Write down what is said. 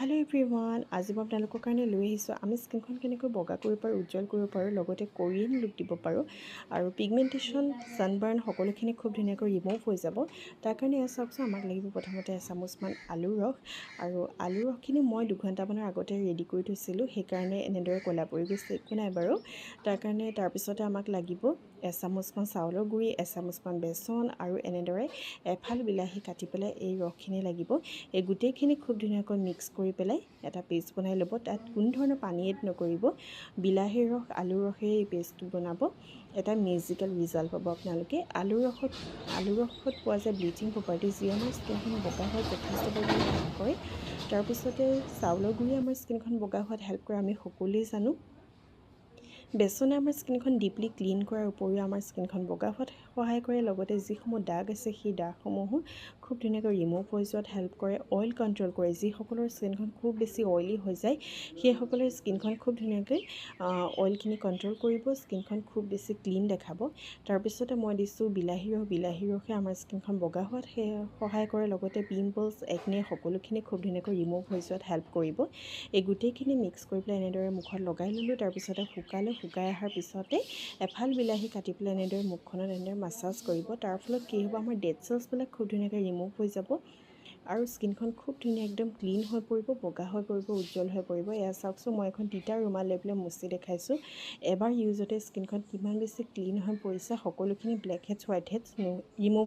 hello everyone आज मैं आपलोक कारण लै आम स्किन के बगा कर उज्जवल कर कोरियन लुक दी और पिगमेंटेशन सनबार्न सकोखिनि खूब धुनिया रिमुव हो जा तार कारण चावक आमक लगे प्रथमते एचामचमान आलुर रस और आलुर रसखिनि मैं 2 घंटामान आगते रेडी कर थैसिलो সেইকাৰণে এনেদৰে कला परि গৈছে একো নাই বাৰু तार কাৰণে তাৰপিছতে आमक লাগিব एचामचमान चाउলৰ गुড়ি एचामचमान बेसन और এনেদৰে एफाल বিলাহী काटि पेলাই এই ৰসখিনি লাগিব এই গোটেইখিনি खूब ধুনিয়াকৈ मिक्स কৰি পেলাই এটা পেষ্ট বনাই ল'ব তাত কোনো ধৰণৰ পানী এড নকৰিব বিলাহীৰ ৰস আলুৰ ৰসেৰে এই পেষ্টটো বনাব এটা মেজিকেল ৰিজাল্ট পাব আপোনালোকে আলুৰ ৰসত পোৱা যায় ব্লিচিং প্ৰপাৰ্টি যি আমাৰ স্কিনখন বগা হোৱাত যথেষ্ট পৰিমাণে হেল্প কৰে তাৰপিছতে চাউলৰ গুড়ি আমাৰ স্কিনখন বগা হোৱাত হেল্প কৰে আমি সকলোৱে জানো बेसने आमार स्किन डीपली क्लीन करार उपरिও आमार स्किन बगा होवात सहाय करे लगते जिसमूह दाग आछे সেই दागসমূह खूब धुनियाকৈ रिमुव हो जात हेल्प करे ऑयल कंट्रोल करे जिसकলৰ स्किन खूब बेसि ऑयली हो जाए সেইসকলৰ स्किन खूब धुनियाকৈ ऑयलखिनि कंट्रोल करिब स्किन खूब बेसि क्लीन देखाब তাৰপিছতে মই দিছোঁ বিলাহী ৰসে आमार स्किन बगा होवात सहाय करे लगते पिम्पल्स एकने सकलोखिनि खूब धुनियाকৈ रिमुव हो जात हेल्प करिब এই গোটেইখিনি मिक्स কৰি পেলাই এনেদৰে মুখত লগাই ললো তাৰপিছতে শুকালে শুকাই অহাৰ পিছতে এফাল বিলাহী কাটি পেলাই এনেদৰে মুখখনত এনেদৰে মাসাজ কৰিব তাৰ ফলত কি হ'ব আমাৰ ডেড সেলছবিলাক খুব ধুনিয়াকৈ ৰিমুভ হৈ যাব আৰু স্কিনখন খুব ধুনিয়া একদম ক্লিন হৈ পৰিব বগা হৈ পৰিব উজ্জ্বল হৈ পৰিব এয়া চাওকচোন মই এখন তিতা ৰুমাল লৈ পেলাই মুছি দেখাইছোঁ এবাৰ ইউজতে স্কিনখন কিমান বেছি ক্লিন হৈ পৰিছে সকলোখিনি black heads white heads remove